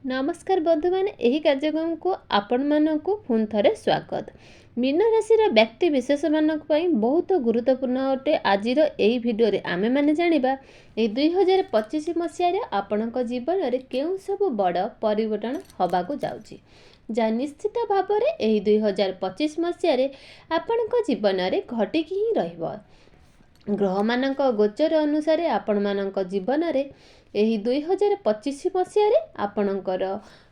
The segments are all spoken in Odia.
नमस्कार बंधु मैंने यही कार्यक्रम को आपण मानक पुणी थे स्वागत। मीन राशि व्यक्ति विशेष मानक बहुत गुरुत्वपूर्ण अटे। आज यही भिडियो आमे माने जानिबा 2025 मसीह आपण जीवन में केउं सब बड़ परिवर्तन होबाकू जाउची, जा निश्चित भाव में यही 2025 मसीह आपण जीवन में घटिकी ही रहिबो। ग्रह मानक गोचर अनुसार आपण मानक जीवन में यही 2025 मसीह आपणकर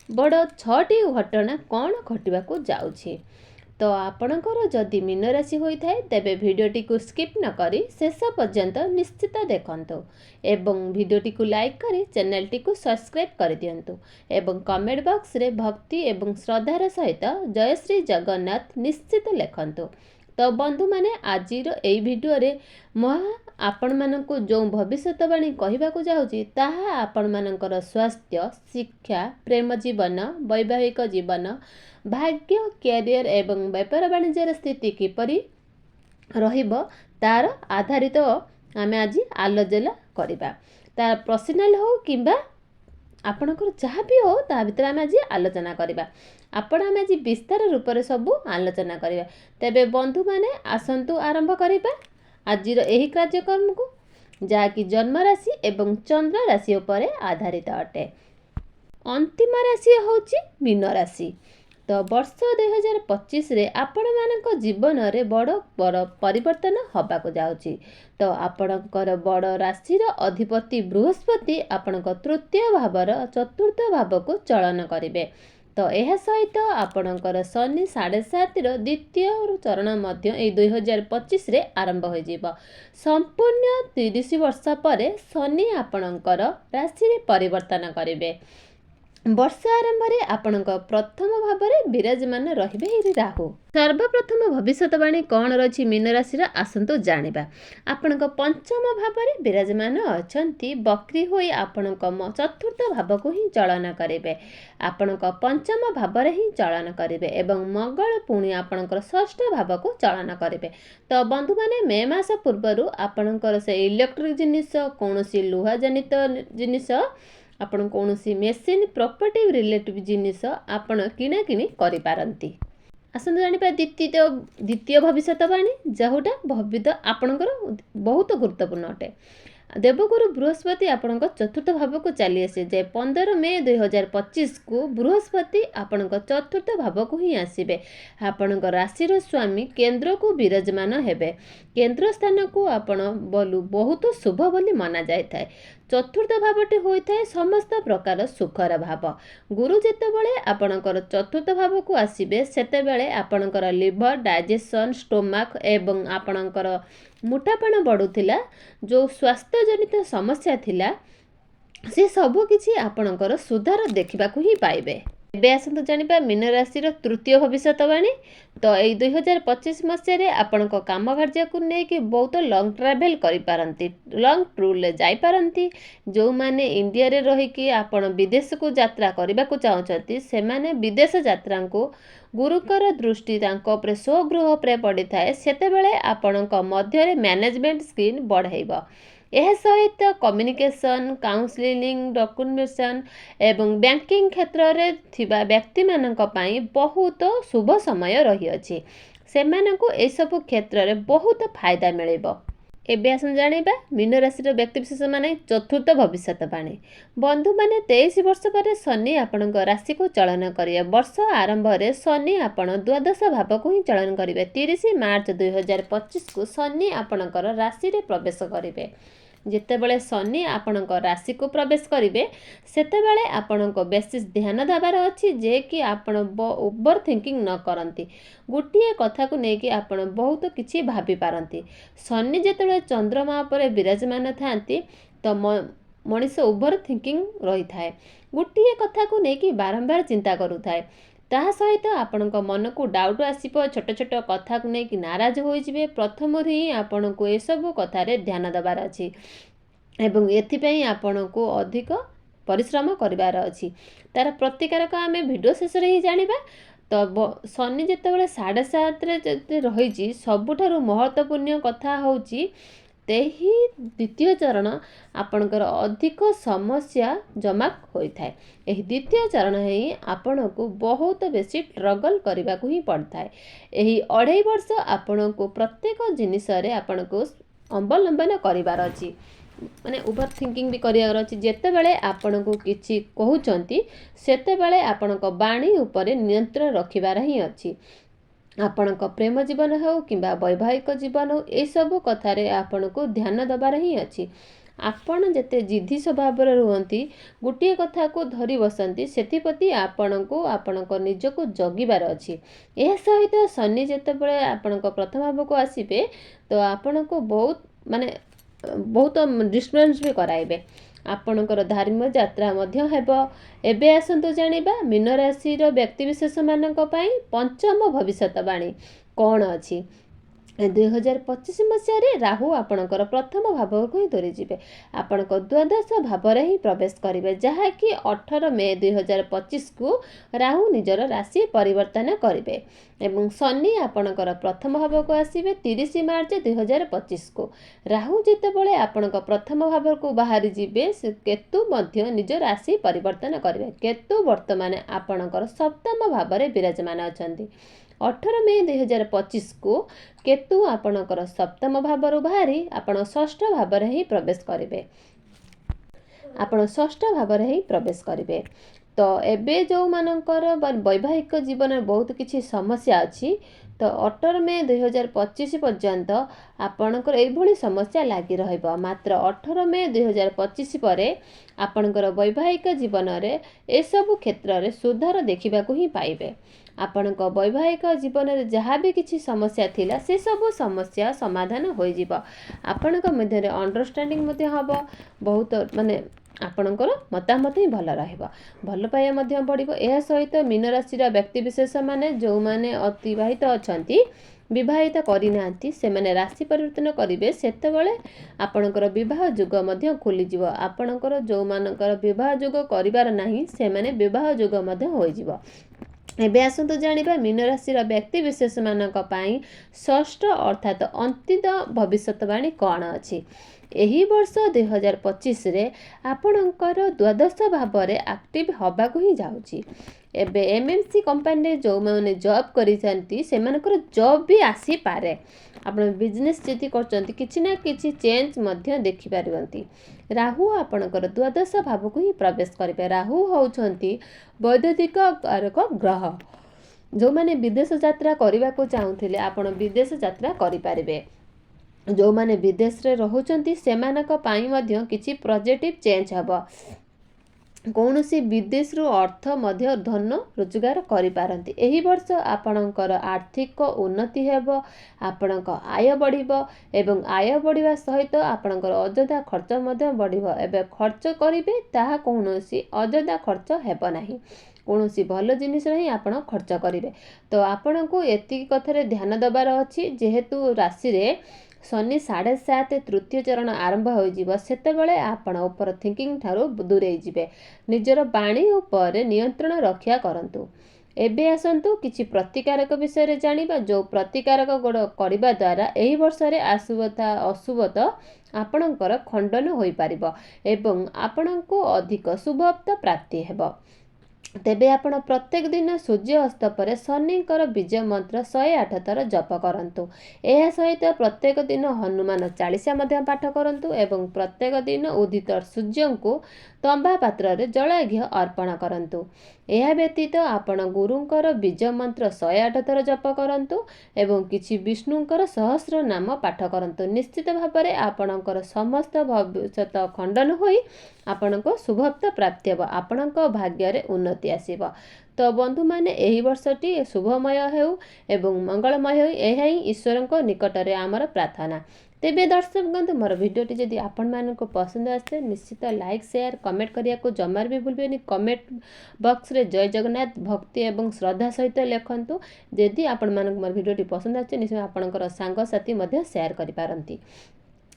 बड़ 6टी घटना कौन घटवाक जाउछि। तो आपणकर जदि मीन राशि होता है तेबे भिडियोटी को स्किप न करी शेष पर्यंत निश्चित देखंतु एवं भिडियोटी को लाइक करी चैनलटी को सब्सक्राइब कर दियंतु एवं कमेंट बॉक्स रे भक्ति एवं श्रद्धार सहित जय श्री जगन्नाथ निश्चित लिखंतु। तो बंधु माने आज यही भिडियो रे आपण मानक जो भविष्यवाणी कहवाक जाऊँगी ताहा आपण मानकर स्वास्थ्य, शिक्षा, प्रेम जीवन, वैवाहिक जीवन, भाग्य, कैरियर एवं व्यापार वाणिज्य स्थिति किपरि रहिबो तार आधारित आमे आज आलोचना करिबा। तार पर्सनल हो किंबा आपणकर जहाँ भी हो ता भीतर आमे आज आलोचना करिबा। आपण आमे आज विस्तार रूप में सबू आलोचना करिबा। तेबे बंधु माने आसंतु आरंभ करिबा आज यही कार्यक्रम को, जहाँकि जन्म राशि एवं चंद्र राशि उपर आधारित अटे। अंतिम राशि होची मीन राशि। तो वर्ष 2025 रे आपण मानक जीवन में बड़ बड़ परिवर्तन होबाक जाउची। तो आपणकर बड़ राशिर अधिपति बृहस्पति आपणक तृतीय भावर चतुर्थ भाव को चलन करिवे। तो यह सहित आपणकर शनि 7.5 द्वितीय चरण मध्य 2025 रे आरंभ हो जिवो। संपूर्ण 30 वर्ष पर शनि आपणकर राशि रे परिवर्तन करिवे। वर्ष आरंभ में आपण प्रथम भाव में विराजमान रहिबे राहु। सर्वप्रथम भविष्यवाणी कौन रही मीन राशि आसतु जानिबा। आपण पंचम भाव में विराजमान अछंती बक्री होई आपण चतुर्थ भाव को ही चलन करेंगे। आपण पंचम भाव में ही चलन करेंगे एवं मंगल पुणी आपण षष्ठ भाव को चलन करेंगे। तो बंधु माने मे मास पूर्व आपणकर से इलेक्ट्रिक जिनिस कौन लुहा जनित जिनिस आपण कौन मेसीन प्रॉपर्टी रिलेटिव जिनिस आपण किना किनी करि पारंती। आसंतु जानिबा द्वितीय भविष्यवाणी जोटा भविष्य आपणकर बहुत गुरुत्वपूर्ण अटे। देवगुरु बृहस्पति आपण चतुर्थ भाव को चली आसे जे 15 मे 2025 को बृहस्पति आपण चतुर्थ भाव को ही आसबे। आपण राशिर स्वामी केंद्र को विराजमान हेबे। केंद्र स्थान को आपण बोलू बहुत शुभ बोली माना जाय थाए। चतुर्थ भावटी होता है समस्त प्रकार सुखर भाव। गुरु जितेबाला आपणकर चतुर्थ भाव को आसबे सेतेबेले आपणकर लिवर डाइजेशन स्टोमाक एवं आपणकर मोटापण बढ़ुला जो स्वास्थ्य जनित समस्या थिला से सबु किछि आपणकर सुधार देखा ही पाइबे। एबे आसंतु जानिबा मीन राशि तृतीय भविष्यवाणी। तो यही 2025 मसीह आपण काम कार्य को लेकिन बहुत लंग ट्रावेल करि लंग टूर जाई पारंती। जो माने इंडिया रे रही कि आपण विदेश को यात्रा करने को चाहते से माने विदेश यात्रा को गुरुकर दृष्टि तांको स्वगृह पर पड़ी थाए सेतेबेले आपणक मध्य मैनेजमेंट स्किल बढ़ाइब। यह सहित कम्युनिकेशन काउंसलिंग डॉक्यूमेंटेशन एवं बैंकिंग क्षेत्र में थिबा व्यक्ति मानक पई बहुत शुभ समय रही अछि। सेमानकु ए सब क्षेत्र में बहुत फायदा मिलिबो। एबे आसन जानिबा मीन राशि व्यक्ति विशेष माने चतुर्थ भविष्यवाणी। बंधु माने 23 वर्ष पर शनि आपण राशि को चलन करिवे। वर्ष आरंभ में शनि आपण द्वादश भाव को ही चलन करिवे। 30 मार्च 2025 को शनि आपणकर राशि रे प्रवेश करिवे। जितेबले शनि आपणक राशि को प्रवेश करिवे सेतेबेले आपणक बेसिस ध्यान देवार अछि जे कि आपण ओवर थिंकिंग न करंती। गोटे कथा को लेकिन आपण बहुत किछि भाबी पारंती। शनि जेतेबेले चंद्रमा पर विराजमान थांती तो मनीष ओवर थिंकिंग रही थाए। गोटे कथा को लेकिन बारंबार चिंता करूथाए। ताहा सहित आपणक मन को डाउट आसीबो। छोट छोट कथा को लेकिन नाराज हो जिवे। प्रथम ही आपण को ए सब कथा रे ध्यान देवार अछि एवं एथिपई आपण को अधिक परिश्रम करिवार अछि। तार प्रतिकारक आमे वीडियो शेष रे ही जानिबा। तो शनि जेतेबेले 7.5 रे रही सबुठारु महत्वपूर्ण कथा होची ସେହି ଦ୍ୱିତୀୟ ଚରଣ ଆପଣଙ୍କର ଅଧିକ ସମସ୍ୟା ଜମା ହୋଇଥାଏ। ଏହି ଦ୍ୱିତୀୟ ଚରଣ ହିଁ ଆପଣଙ୍କୁ ବହୁତ ବେଶୀ ଷ୍ଟ୍ରଗଲ୍ କରିବାକୁ ହିଁ ପଡ଼ିଥାଏ। ଏହି 2.5 ବର୍ଷ ଆପଣଙ୍କୁ ପ୍ରତ୍ୟେକ ଜିନିଷରେ ଆପଣଙ୍କୁ ଅବଲମ୍ବନ କରିବାର ଅଛି, ମାନେ ଓଭର ଥିଙ୍କିଂ ବି କରିବାର ଅଛି। ଯେତେବେଳେ ଆପଣଙ୍କୁ କିଛି କହୁଛନ୍ତି ସେତେବେଳେ ଆପଣଙ୍କ ବାଣୀ ଉପରେ ନିୟନ୍ତ୍ରଣ ରଖିବାର ହିଁ ଅଛି। ଆପଣଙ୍କ ପ୍ରେମ ଜୀବନ ହେଉ କିମ୍ବା ବୈବାହିକ ଜୀବନ ହେଉ, ଏସବୁ କଥାରେ ଆପଣଙ୍କୁ ଧ୍ୟାନ ଦେବାର ହିଁ ଅଛି। ଆପଣ ଯେତେ ଜିଦ୍ଦି ସ୍ୱଭାବରେ ରୁହନ୍ତି, ଗୋଟିଏ କଥାକୁ ଧରି ବସନ୍ତି, ସେଥିପ୍ରତି ଆପଣଙ୍କୁ ଆପଣଙ୍କ ନିଜକୁ ଜଗିବାର ଅଛି। ଏହା ସହିତ ଶନି ଯେତେବେଳେ ଆପଣଙ୍କ ପ୍ରଥମ ଭାବକୁ ଆସିବେ ତ ଆପଣଙ୍କୁ ବହୁତ ଡିଷ୍ଟର୍ବାନ୍ସ ବି କରାଇବେ। ଆପଣଙ୍କର ଧାର୍ମିକ ଯାତ୍ରା ମଧ୍ୟ ହେବ। ଏବେ ଆସନ୍ତୁ ଜାଣିବା ମୀନ ରାଶିର ବ୍ୟକ୍ତିବିଶେଷମାନଙ୍କ ପାଇଁ ପଞ୍ଚମ ଭବିଷ୍ୟତବାଣୀ କ'ଣ ଅଛି। 2025 ମସିହାରେ ରାହୁ ଆପଣଙ୍କର ପ୍ରଥମ ଭାବକୁ ହିଁ ଦୂରେଇଯିବେ, ଆପଣଙ୍କ ଦ୍ୱାଦଶ ଭାବରେ ହିଁ ପ୍ରବେଶ କରିବେ, ଯାହାକି 18 ମେ 2025କୁ ରାହୁ ନିଜର ରାଶି ପରିବର୍ତ୍ତନ କରିବେ। ଏବଂ ଶନି ଆପଣଙ୍କର ପ୍ରଥମ ଭାବକୁ ଆସିବେ 30 ମାର୍ଚ୍ଚ 2025କୁ। ରାହୁ ଯେତେବେଳେ ଆପଣଙ୍କ ପ୍ରଥମ ଭାବକୁ ବାହାରି ଯିବେ, ସେ କେତୁ ମଧ୍ୟ ନିଜ ରାଶି ପରିବର୍ତ୍ତନ କରିବେ। କେତୁ ବର୍ତ୍ତମାନ ଆପଣଙ୍କର ସପ୍ତମ ଭାବରେ ବିରାଜମାନ ଅଛନ୍ତି। 18 ମେ 2025କୁ କେତୁ ଆପଣଙ୍କର ସପ୍ତମ ଭାବରୁ ବାହାରି ଆପଣ ଷଷ୍ଠ ଭାବରେ ହିଁ ପ୍ରବେଶ କରିବେ। ତ ଏବେ ଯେଉଁମାନଙ୍କର ବୈବାହିକ ଜୀବନରେ ବହୁତ କିଛି ସମସ୍ୟା ଅଛି, ତ 18 ମେ 2025 ପର୍ଯ୍ୟନ୍ତ ଆପଣଙ୍କର ଏଇଭଳି ସମସ୍ୟା ଲାଗି ରହିବ। ମାତ୍ର 18 ମେ 2025 ପରେ ଆପଣଙ୍କର ବୈବାହିକ ଜୀବନରେ ଏସବୁ କ୍ଷେତ୍ରରେ ସୁଧାର ଦେଖିବାକୁ ହିଁ ପାଇବେ। ଆପଣଙ୍କ ବୈବାହିକ ଜୀବନରେ ଯାହା ବି କିଛି ସମସ୍ୟା ଥିଲା ସେସବୁ ସମସ୍ୟା ସମାଧାନ ହୋଇଯିବ। ଆପଣଙ୍କ ମଧ୍ୟରେ ଅଣ୍ଡରଷ୍ଟାଣ୍ଡିଂ ମଧ୍ୟ ହେବ। ବହୁତ ଆପଣଙ୍କର ମତାମତ ହିଁ ଭଲ ରହିବ, ଭଲ ପାଇବା ମଧ୍ୟ ବଢ଼ିବ। ଏହା ସହିତ ମୀନ ରାଶିର ବ୍ୟକ୍ତିବିଶେଷମାନେ ଯେଉଁମାନେ ଅତିବାହିତ ଅଛନ୍ତି, ବିବାହିତ କରିନାହାନ୍ତି, ସେମାନେ ରାଶି ପରିବର୍ତ୍ତନ କରିବେ, ସେତେବେଳେ ଆପଣଙ୍କର ବିବାହ ଯୁଗ ମଧ୍ୟ ଖୋଲିଯିବ। ଆପଣଙ୍କର ଯେଉଁମାନଙ୍କର ବିବାହ ଯୁଗ କରିବାର ନାହିଁ, ସେମାନେ ବିବାହ ଯୁଗ ମଧ୍ୟ ହୋଇଯିବ। ଏବେ ଆସନ୍ତୁ ଜାଣିବା ମୀନ ରାଶିର ବ୍ୟକ୍ତିବିଶେଷମାନଙ୍କ ପାଇଁ ଷଷ୍ଠ ଅର୍ଥାତ୍ ଅନ୍ତିମ ଭବିଷ୍ୟତବାଣୀ କ'ଣ ଅଛି। ଏହି ବର୍ଷ 2025ରେ ଆପଣଙ୍କର ଦ୍ୱାଦଶ ଭାବରେ ଆକ୍ଟିଭ ହେବାକୁ ହିଁ ଯାଉଛି। ଏବେ MNC କମ୍ପାନୀରେ ଯେଉଁମାନେ ଜବ୍ କରିଛନ୍ତି ସେମାନଙ୍କର ଜବ୍ ବି ଆସିପାରେ। ଆପଣ ବିଜନେସ୍ ଯଦି କରୁଛନ୍ତି, କିଛି ନା କିଛି ଚେଞ୍ଜ ମଧ୍ୟ ଦେଖିପାରନ୍ତି। ରାହୁ ଆପଣଙ୍କର ଦ୍ୱାଦଶ ଭାବକୁ ହିଁ ପ୍ରବେଶ କରିବେ। ରାହୁ ହେଉଛନ୍ତି ବୈଦ୍ୟୁତିକ କାରକ ଗ୍ରହ। ଯେଉଁମାନେ ବିଦେଶ ଯାତ୍ରା କରିବାକୁ ଚାହୁଁଥିଲେ ଆପଣ ବିଦେଶ ଯାତ୍ରା କରିପାରିବେ। ଯେଉଁମାନେ ବିଦେଶରେ ରହୁଛନ୍ତି ସେମାନଙ୍କ ପାଇଁ ମଧ୍ୟ କିଛି ପଜିଟିଭ୍ ଚେଞ୍ଜ ହେବ। କୌଣସି ବିଦେଶରୁ ଅର୍ଥ ମଧ୍ୟ ଧନ ରୋଜଗାର କରିପାରନ୍ତି। ଏହି ବର୍ଷ ଆପଣଙ୍କର ଆର୍ଥିକ ଉନ୍ନତି ହେବ, ଆପଣଙ୍କ ଆୟ ବଢ଼ିବ ଏବଂ ଆୟ ବଢ଼ିବା ସହିତ ଆପଣଙ୍କର ଅଯଥା ଖର୍ଚ୍ଚ ମଧ୍ୟ ବଢ଼ିବ। ଏବେ ଖର୍ଚ୍ଚ କରିବେ, ତାହା କୌଣସି ଅଯଥା ଖର୍ଚ୍ଚ ହେବ ନାହିଁ। କୌଣସି ଭଲ ଜିନିଷରେ ହିଁ ଆପଣ ଖର୍ଚ୍ଚ କରିବେ। ତ ଆପଣଙ୍କୁ ଏତିକି କଥାରେ ଧ୍ୟାନ ଦେବାର ଅଛି, ଯେହେତୁ ରାଶିରେ ଶନି 7.5 ତୃତୀୟ ଚରଣ ଆରମ୍ଭ ହୋଇଯିବ, ସେତେବେଳେ ଆପଣ ଓଭର ଥିଙ୍କିଂ ଠାରୁ ଦୂରେଇ ଯିବେ। ନିଜର ବାଣୀ ଉପରେ ନିୟନ୍ତ୍ରଣ ରକ୍ଷା କରନ୍ତୁ। ଏବେ ଆସନ୍ତୁ କିଛି ପ୍ରତିକାରକ ବିଷୟରେ ଜାଣିବା। ଯେଉଁ ପ୍ରତିକାରକ କରିବା ଦ୍ୱାରା ଏହି ବର୍ଷରେ ଆସୁଥିବା ଅଶୁଭତ ଆପଣଙ୍କର ଖଣ୍ଡନ ହୋଇପାରିବ ଏବଂ ଆପଣଙ୍କୁ ଅଧିକ ଶୁଭତ୍ୱ ପ୍ରାପ୍ତି ହେବ। ତେବେ ଆପଣ ପ୍ରତ୍ୟେକ ଦିନ ସୂର୍ଯ୍ୟ ଅସ୍ତ ପରେ ଶନିଙ୍କର ବୀଜ ମନ୍ତ୍ର 108 ଥର ଜପ କରନ୍ତୁ। ଏହା ସହିତ ପ୍ରତ୍ୟେକ ଦିନ ହନୁମାନ ଚାଳିଶା ମଧ୍ୟ ପାଠ କରନ୍ତୁ ଏବଂ ପ୍ରତ୍ୟେକ ଦିନ ଉଦିତ ସୂର୍ଯ୍ୟଙ୍କୁ ତମ୍ବା ପାତ୍ରରେ ଜଳାଘିଅ ଅର୍ପଣ କରନ୍ତୁ। ଏହା ବ୍ୟତୀତ ଆପଣ ଗୁରୁଙ୍କର ବୀଜ ମନ୍ତ୍ର 108 ଥର ଜପ କରନ୍ତୁ ଏବଂ କିଛି ବିଷ୍ଣୁଙ୍କର ସହସ୍ର ନାମ ପାଠ କରନ୍ତୁ। ନିଶ୍ଚିତ ଭାବରେ ଆପଣଙ୍କର ସମସ୍ତ ଭବିଷ୍ୟତ ଖଣ୍ଡନ ହୋଇ ଆପଣଙ୍କୁ ଶୁଭତ୍ୱ ପ୍ରାପ୍ତି ହେବ, ଆପଣଙ୍କ ଭାଗ୍ୟରେ ଉନ୍ନତି ଆସିବ। ତ ବନ୍ଧୁମାନେ, ଏହି ବର୍ଷଟି ଶୁଭମୟ ହେଉ ଏବଂ ମଙ୍ଗଳମୟ ହେଉ, ଏହା ହିଁ ଈଶ୍ୱରଙ୍କ ନିକଟରେ ଆମର ପ୍ରାର୍ଥନା। ତେବେ ଦର୍ଶକ ବନ୍ଧୁ, ମୋର ଭିଡ଼ିଓଟି ଯଦି ଆପଣମାନଙ୍କୁ ପସନ୍ଦ ଆସେ ନିଶ୍ଚିତ ଲାଇକ୍, ସେୟାର, କମେଣ୍ଟ କରିବାକୁ ଜମାରୁ ବି ଭୁଲିବେନି। କମେଣ୍ଟ ବକ୍ସରେ ଜୟ ଜଗନ୍ନାଥ ଭକ୍ତି ଏବଂ ଶ୍ରଦ୍ଧା ସହିତ ଲେଖନ୍ତୁ। ଯଦି ଆପଣମାନଙ୍କୁ ମୋର ଭିଡ଼ିଓଟି ପସନ୍ଦ ଆସିଛି, ନିଶ୍ଚୟ ଆପଣଙ୍କର ସାଙ୍ଗସାଥି ମଧ୍ୟ ସେୟାର କରିପାରନ୍ତି।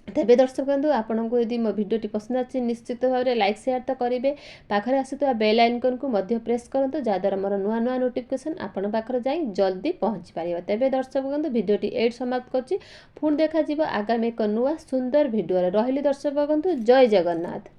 ତେବେ ଦର୍ଶକ ବନ୍ଧୁ ଆପଣଙ୍କୁ ଯଦି ମୋ ଭିଡ଼ିଓଟି ପସନ୍ଦ ଆସିଛି ନିଶ୍ଚିତ ଭାବରେ ଲାଇକ୍ ସେୟାର ତ କରିବେ, ପାଖରେ ଆସୁଥିବା ବେଲ୍ ଆଇକନ୍କୁ ମଧ୍ୟ ପ୍ରେସ୍ କରନ୍ତୁ, ଯାହାଦ୍ୱାରା ମୋର ନୂଆ ନୂଆ ନୋଟିଫିକେସନ୍ ଆପଣଙ୍କ ପାଖରେ ଯାଇ ଜଲ୍ଦି ପହଞ୍ଚି ପାରିବ। ତେବେ ଦର୍ଶକ ବନ୍ଧୁ ଭିଡ଼ିଓଟି ଏଇଠି ସମାପ୍ତ କରୁଛି, ପୁଣି ଦେଖାଯିବ ଆଗାମୀ ଏକ ନୂଆ ସୁନ୍ଦର ଭିଡ଼ିଓରେ। ରହିଲି ଦର୍ଶକ ବନ୍ଧୁ, ଜୟ ଜଗନ୍ନାଥ।